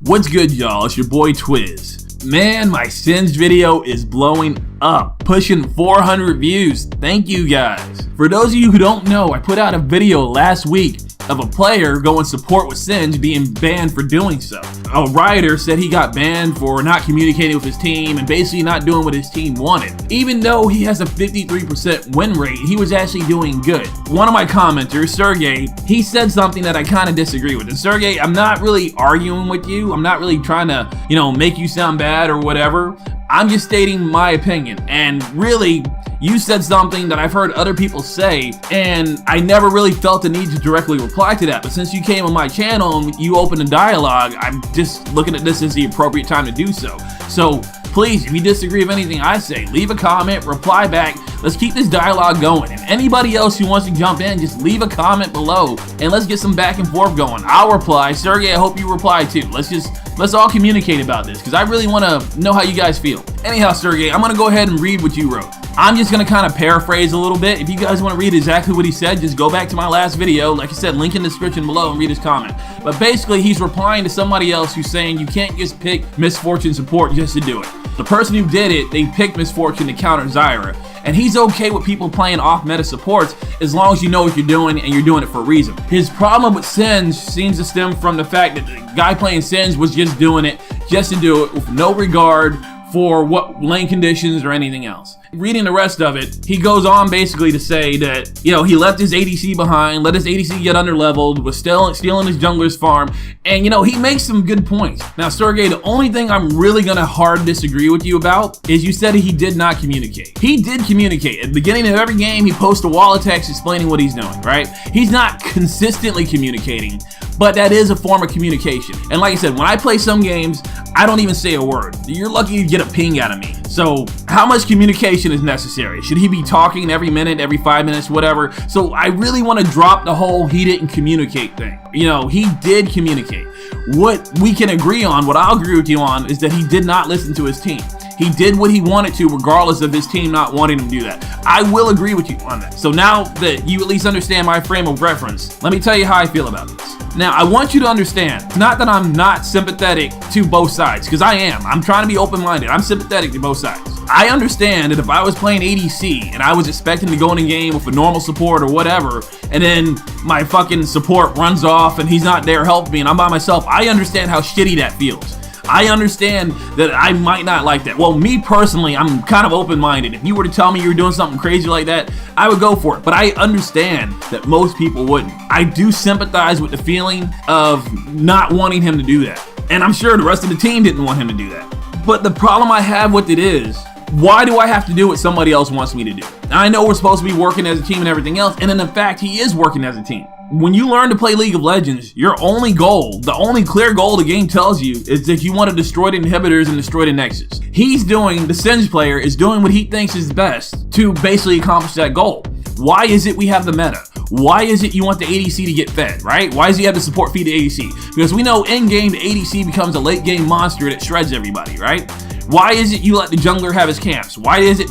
What's good, y'all? It's your boy Twiz. Man, my Singed video is blowing up, pushing 400 views. Thank you guys. For those of you who don't know, I put out a video last week of a player going support with Singed being banned for doing so. A writer said he got banned for not communicating with his team and basically not doing what his team wanted. Even though he has a 53% win rate, he was actually doing good. One of my commenters, Sergei, he said something that I kind of disagree with. And Sergei, I'm not really arguing with you. I'm not really trying to, make you sound bad or whatever. I'm just stating my opinion. And really, you said something that I've heard other people say, and I never really felt the need to directly reply to that. But since you came on my channel and you opened a dialogue, I'm just looking at this as the appropriate time to do so. So please, if you disagree with anything I say, leave a comment, reply back. Let's keep this dialogue going. And anybody else who wants to jump in, just leave a comment below and let's get some back and forth going. I'll reply. Sergei, I hope you reply too. Let's all communicate about this because I really want to know how you guys feel. Anyhow, Sergei, I'm going to go ahead and read what you wrote. I'm just going to kind of paraphrase a little bit. If you guys want to read exactly what he said, just go back to my last video. Like I said, link in the description below and read his comment. But basically, he's replying to somebody else who's saying you can't just pick Misfortune support just to do it. The person who did it, they picked Misfortune to counter Zyra. And he's okay with people playing off-meta supports as long as you know what you're doing and you're doing it for a reason. His problem with Singed seems to stem from the fact that the guy playing Singed was just doing it just to do it with no regard for what lane conditions or anything else. Reading the rest of it, he goes on basically to say that, he left his ADC behind, let his ADC get underleveled, was stealing his jungler's farm, and he makes some good points. Now, Sergei, the only thing I'm really gonna hard disagree with you about is you said he did not communicate. He did communicate. At the beginning of every game, he posts a wall of text explaining what he's doing, right? He's not consistently communicating, but that is a form of communication. And like I said, when I play some games, I don't even say a word. You're lucky to get a ping out of me. So how much communication is necessary? Should he be talking every minute, every 5 minutes, whatever? So I really want to drop the whole he didn't communicate thing. He did communicate. What we can agree on, what I'll agree with you on, is that he did not listen to his team. He did what he wanted to regardless of his team not wanting him to do that. I will agree with you on that. So now that you at least understand my frame of reference, let me tell you how I feel about this. Now, I want you to understand, not that I'm not sympathetic to both sides, because I am. I'm trying to be open-minded. I'm sympathetic to both sides. I understand that if I was playing ADC and I was expecting to go in a game with a normal support or whatever, and then my fucking support runs off and he's not there helping me and I'm by myself, I understand how shitty that feels. I understand that I might not like that. Well, me personally, I'm kind of open-minded. If you were to tell me you were doing something crazy like that, I would go for it. But I understand that most people wouldn't. I do sympathize with the feeling of not wanting him to do that. And I'm sure the rest of the team didn't want him to do that. But the problem I have with it is, why do I have to do what somebody else wants me to do? I know we're supposed to be working as a team and everything else, and in fact, he is working as a team. When you learn to play League of Legends, your only goal, the only clear goal the game tells you, is that you want to destroy the inhibitors and destroy the nexus. The Singed player is doing what he thinks is best to basically accomplish that goal. Why is it we have the meta? Why is it you want the ADC to get fed, right? Why does he have to support feed the ADC? Because we know in-game the ADC becomes a late-game monster that shreds everybody, right? Why is it you let the jungler have his camps? Why is it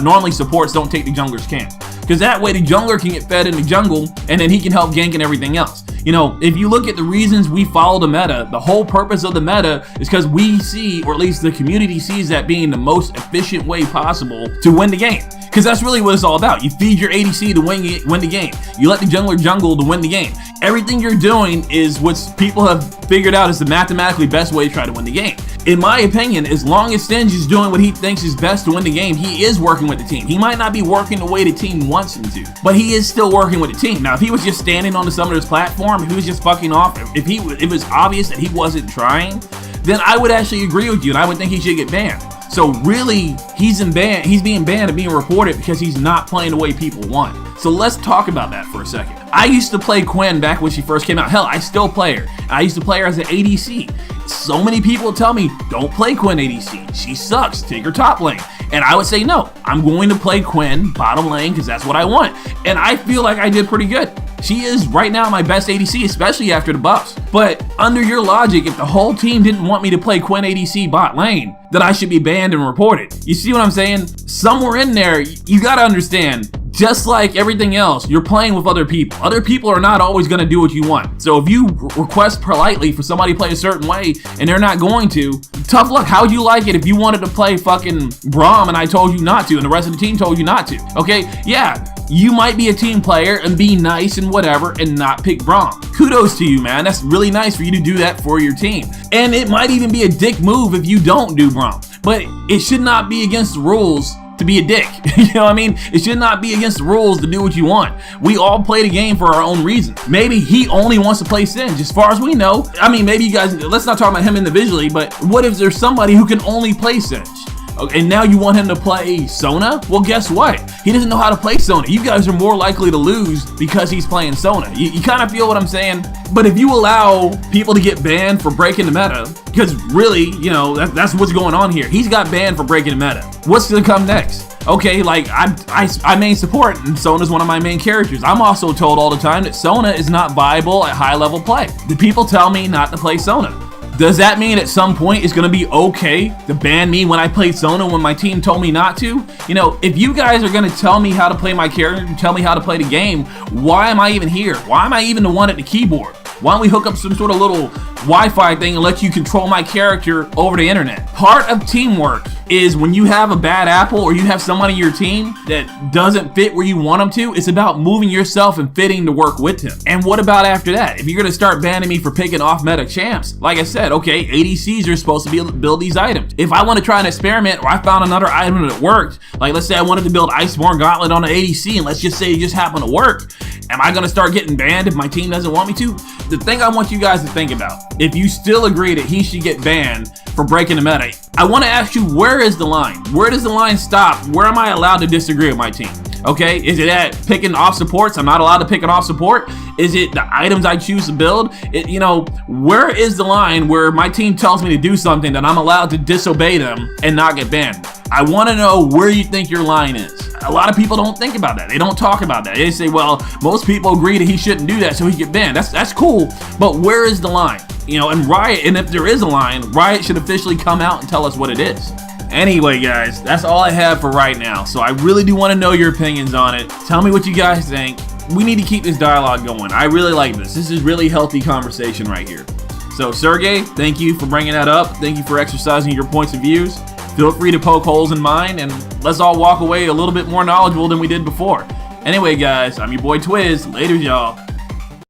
normally supports don't take the jungler's camp? Because that way the jungler can get fed in the jungle and then he can help gank and everything else. If you look at the reasons we follow the meta, the whole purpose of the meta is because we see, or at least the community sees that being the most efficient way possible to win the game. Because that's really what it's all about. You feed your ADC to win the game. You let the jungler jungle to win the game. Everything you're doing is what people have figured out is the mathematically best way to try to win the game. In my opinion, as long as Singed is doing what he thinks is best to win the game, he is working with the team. He might not be working the way the team wants him to, but he is still working with the team. Now, if he was just standing on the summoner's platform, if he was just fucking off, if it was obvious that he wasn't trying, then I would actually agree with you and I would think he should get banned. So really, he's being banned and being reported because he's not playing the way people want. So let's talk about that for a second. I used to play Quinn back when she first came out. Hell, I still play her. I used to play her as an ADC. So many people tell me, don't play Quinn ADC. She sucks, take her top lane. And I would say, no, I'm going to play Quinn bottom lane because that's what I want. And I feel like I did pretty good. She is right now my best ADC, especially after the buffs. But under your logic, if the whole team didn't want me to play Quinn ADC bot lane, then I should be banned and reported. You see what I'm saying? Somewhere in there, you gotta understand, just like everything else, you're playing with other people. Other people are not always going to do what you want. So if you request politely for somebody to play a certain way and they're not going to, tough luck. How would you like it if you wanted to play fucking Braum and I told you not to and the rest of the team told you not to? Okay, yeah, you might be a team player and be nice and whatever and not pick Braum. Kudos to you, man. That's really nice for you to do that for your team. And it might even be a dick move if you don't do Braum. But it should not be against the rules to be a dick. You know what I mean? It should not be against the rules to do what you want. We all play the game for our own reasons. Maybe he only wants to play Singe, as far as we know. I mean, maybe you guys, let's not talk about him individually, but what if there's somebody who can only play Singe? Okay, and now you want him to play Sona? Well, guess what? He doesn't know how to play Sona. You guys are more likely to lose because he's playing Sona. You kind of feel what I'm saying? But if you allow people to get banned for breaking the meta, because really, you know, that's what's going on here. He's got banned for breaking the meta. What's gonna come next? Okay, like I main support and Sona's one of my main characters. I'm also told all the time that Sona is not viable at high level play. The people tell me not to play Sona. Does that mean at some point it's gonna be okay to ban me when I play Sona when my team told me not to? You know, if you guys are gonna tell me how to play my character, tell me how to play the game, why am I even here? Why am I even the one at the keyboard? Why don't we hook up some sort of little Wi-Fi thing and let you control my character over the internet? Part of teamwork is when you have a bad apple or you have someone in your team that doesn't fit where you want them to, it's about moving yourself and fitting to work with him. And what about after that? If you're gonna start banning me for picking off meta champs, like I said, okay, ADCs are supposed to be able to build these items. If I want to try an experiment or I found another item that worked, like let's say I wanted to build Iceborne Gauntlet on an ADC and let's just say it just happened to work, am I gonna start getting banned if my team doesn't want me to? The thing I want you guys to think about, if you still agree that he should get banned for breaking the meta, I want to ask you, where is the line? Where does the line stop? Where am I allowed to disagree with my team? Okay, is it at picking off supports? I'm not allowed to pick an off support. Is it the items I choose to build? You know, where is the line where my team tells me to do something that I'm allowed to disobey them and not get banned? I want to know where you think your line is. A lot of people don't think about that. They don't talk about that. They say, well, most people agree that he shouldn't do that, so he get banned. That's cool, but where is the line? You know, and Riot, and if there is a line, Riot should officially come out and tell us what it is. Anyway, guys, that's all I have for right now. So I really do want to know your opinions on it. Tell me what you guys think. We need to keep this dialogue going. I really like this. This is really healthy conversation right here. So Sergei, thank you for bringing that up. Thank you for exercising your points of views. Feel free to poke holes in mine, and let's all walk away a little bit more knowledgeable than we did before. Anyway, guys, I'm your boy Twiz. Later, y'all.